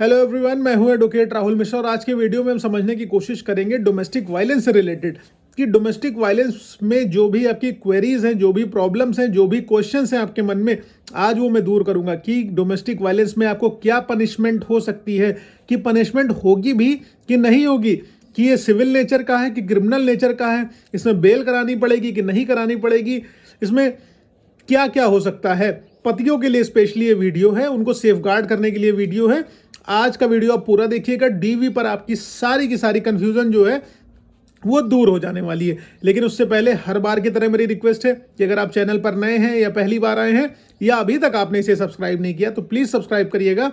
Hello everyone, मैं हूं advocate Rahul Mishra और आज के वीडियो में हम समझने की कोशिश करेंगे डोमेस्टिक वायलेंस से रिलेटेड कि डोमेस्टिक वायलेंस में जो भी आपकी क्वेरीज हैं, जो भी प्रॉब्लम्स हैं, जो भी क्वेश्चंस हैं आपके मन में, आज वो मैं दूर करूंगा कि डोमेस्टिक वायलेंस में आपको क्या पनिशमेंट हो सकती है, कि पनिशमेंट होगी भी कि नहीं होगी, कि ये सिविल नेचर का है कि क्रिमिनल नेचर का है, इसमें बेल करानी पड़ेगी कि नहीं करानी पड़ेगी, इसमें क्या क्या हो सकता है। पतियों के लिए स्पेशली ये वीडियो है, उनको सेफगार्ड करने के लिए वीडियो है। आज का वीडियो आप पूरा देखिएगा। डीवी पर आपकी सारी की सारी कंफ्यूजन जो है वो दूर हो जाने वाली है। लेकिन उससे पहले हर बार की तरह मेरी रिक्वेस्ट है कि अगर आप चैनल पर नए हैं या पहली बार आए हैं या अभी तक आपने इसे सब्सक्राइब नहीं किया तो प्लीज़ सब्सक्राइब करिएगा।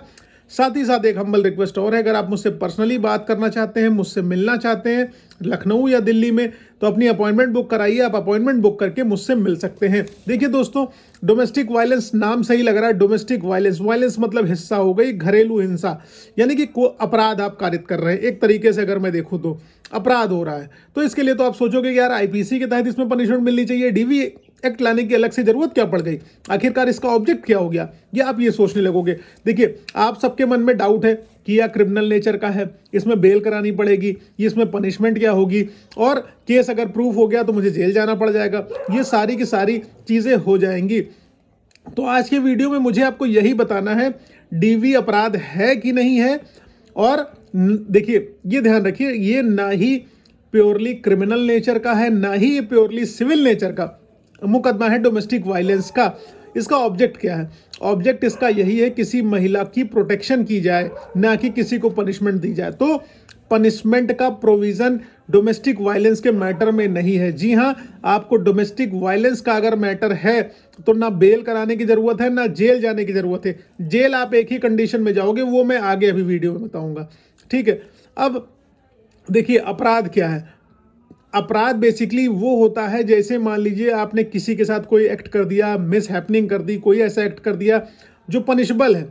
साथ ही साथ एक हम्बल रिक्वेस्ट और है, अगर आप मुझसे पर्सनली बात करना चाहते हैं, मुझसे मिलना चाहते हैं लखनऊ या दिल्ली में, तो अपनी अपॉइंटमेंट बुक कराइए। आप अपॉइंटमेंट बुक करके मुझसे मिल सकते हैं। देखिए दोस्तों, डोमेस्टिक वायलेंस नाम सही लग रहा है। डोमेस्टिक वायलेंस, वायलेंस मतलब हिस्सा हो गई, घरेलू हिंसा, यानी कि अपराध आप कारित कर रहे हैं। एक तरीके से अगर मैं देखूँ तो अपराध हो रहा है। तो इसके लिए तो आप सोचोगे कि यार आईपीसी के तहत इसमें पनिशमेंट मिलनी चाहिए, डीवी एक्ट लाने की अलग से जरूरत क्या पड़ गई, आखिरकार इसका ऑब्जेक्ट क्या हो गया, ये आप ये सोचने लगोगे। देखिए, आप सबके मन में डाउट है कि यह क्रिमिनल नेचर का है, इसमें बेल करानी पड़ेगी, ये इसमें पनिशमेंट क्या होगी, और केस अगर प्रूफ हो गया तो मुझे जेल जाना पड़ जाएगा। ये सारी की सारी चीज़ें हो जाएंगी। तो आज के वीडियो में मुझे आपको यही बताना है, डीवी अपराध है कि नहीं है। और देखिए, ये ध्यान रखिए, ये ना ही प्योरली क्रिमिनल नेचर का है, ना ही ये प्योरली सिविल नेचर का मुकदमा है डोमेस्टिक वायलेंस का। इसका ऑब्जेक्ट क्या है? ऑब्जेक्ट इसका यही है, किसी महिला की प्रोटेक्शन की जाए, ना कि किसी को पनिशमेंट दी जाए। तो पनिशमेंट का प्रोविज़न डोमेस्टिक वायलेंस के मैटर में नहीं है। जी हाँ, आपको डोमेस्टिक वायलेंस का अगर मैटर है तो ना बेल कराने की ज़रूरत है, ना जेल जाने की ज़रूरत है। जेल आप एक ही कंडीशन में जाओगे, वो मैं आगे अभी वीडियो में बताऊंगा। ठीक है, अब देखिए अपराध क्या है। अपराध बेसिकली वो होता है, जैसे मान लीजिए आपने किसी के साथ कोई एक्ट कर दिया, मिस हैपनिंग कर दी, कोई ऐसा एक्ट कर दिया जो पनिशबल है,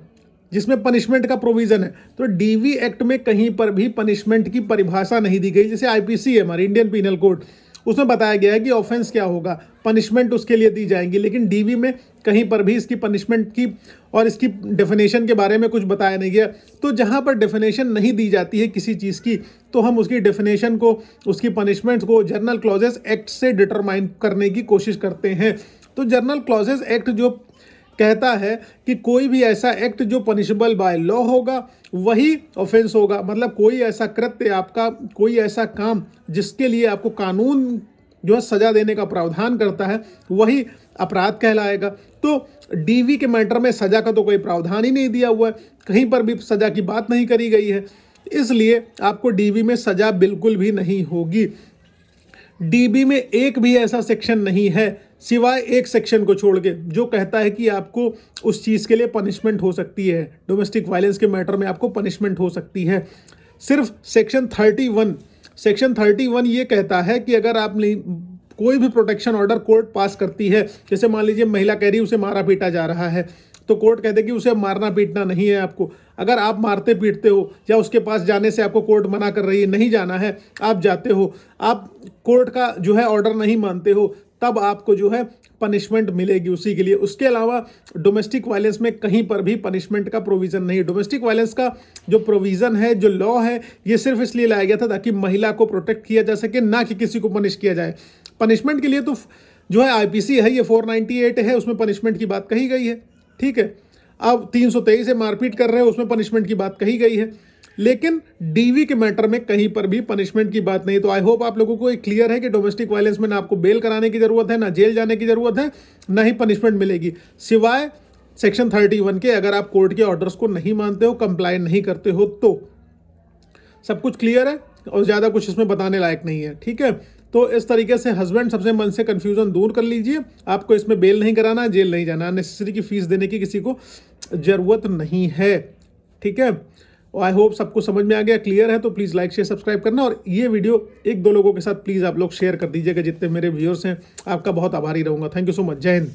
जिसमें पनिशमेंट का प्रोविज़न है। तो डीवी एक्ट में कहीं पर भी पनिशमेंट की परिभाषा नहीं दी गई। जैसे आईपीसी है हमारी, इंडियन पीनल कोड, उसमें बताया गया है कि ऑफेंस क्या होगा, पनिशमेंट उसके लिए दी जाएंगी। लेकिन डीवी में कहीं पर भी इसकी पनिशमेंट की और इसकी डेफिनेशन के बारे में कुछ बताया नहीं गया। तो जहाँ पर डेफिनेशन नहीं दी जाती है किसी चीज़ की, तो हम उसकी डेफिनेशन को, उसकी पनिशमेंट्स को जर्नल क्लॉजेस एक्ट से डिटरमाइन करने की कोशिश करते हैं। तो जर्नल क्लॉजेस एक्ट जो कहता है कि कोई भी ऐसा एक्ट जो पनिशबल बाय लॉ होगा वही ऑफेंस होगा। मतलब कोई ऐसा कृत्य, आपका कोई ऐसा काम जिसके लिए आपको कानून जो है सजा देने का प्रावधान करता है, वही अपराध कहलाएगा। तो डीवी के मैटर में सजा का तो कोई प्रावधान ही नहीं दिया हुआ है, कहीं पर भी सजा की बात नहीं करी गई है, इसलिए आपको डीवी में सजा बिल्कुल भी नहीं होगी। डीबी में एक भी ऐसा सेक्शन नहीं है, सिवाय एक सेक्शन को छोड़ के, जो कहता है कि आपको उस चीज़ के लिए पनिशमेंट हो सकती है, डोमेस्टिक वायलेंस के मैटर में आपको पनिशमेंट हो सकती है। सिर्फ सेक्शन 31 ये कहता है कि अगर आप कोई भी प्रोटेक्शन ऑर्डर कोर्ट पास करती है, जैसे मान लीजिए महिला कह रही है उसे मारा पीटा जा रहा है, तो कोर्ट कहते कि उसे मारना पीटना नहीं है आपको। अगर आप मारते पीटते हो या उसके पास जाने से आपको कोर्ट मना कर रही है, नहीं जाना है, आप जाते हो, आप कोर्ट का जो है ऑर्डर नहीं मानते हो, तब आपको जो है पनिशमेंट मिलेगी उसी के लिए। उसके अलावा डोमेस्टिक वायलेंस में कहीं पर भी पनिशमेंट का प्रोविज़न नहीं है। डोमेस्टिक वायलेंस का जो प्रोविज़न है, जो लॉ है, ये सिर्फ इसलिए लाया गया था ताकि महिला को प्रोटेक्ट किया जा सके, ना कि किसी को पनिश किया जाए। पनिशमेंट के लिए तो जो है आईपीसी है, ये 498 है, उसमें पनिशमेंट की बात कही गई है। ठीक है, अब 323 से मारपीट कर रहे हो, उसमें पनिशमेंट की बात कही गई है। लेकिन डीवी के मैटर में कहीं पर भी पनिशमेंट की बात नहीं। तो आई होप आप लोगों को एक क्लियर है कि डोमेस्टिक वायलेंस में ना आपको बेल कराने की ज़रूरत है, ना जेल जाने की ज़रूरत है, ना ही पनिशमेंट मिलेगी, सिवाय सेक्शन 31 के। अगर आप कोर्ट के ऑर्डर्स को नहीं मानते हो, कंप्लाई नहीं करते हो, तो सब कुछ क्लियर है और ज़्यादा कुछ इसमें बताने लायक नहीं है। ठीक है, तो इस तरीके से हस्बैंड सबसे मन से कन्फ्यूज़न दूर कर लीजिए। आपको इसमें बेल नहीं कराना, जेल नहीं जाना, अननेसेसरी की फीस देने की किसी को ज़रूरत नहीं है। ठीक है, आई होप सबको समझ में आ गया, क्लियर है। तो प्लीज़ लाइक शेयर सब्सक्राइब करना, और ये वीडियो एक दो लोगों के साथ प्लीज़ आप लोग शेयर कर दीजिएगा, जितने मेरे व्यूअर्स हैं। आपका बहुत आभारी रहूँगा। Thank you so much. जय हिंद।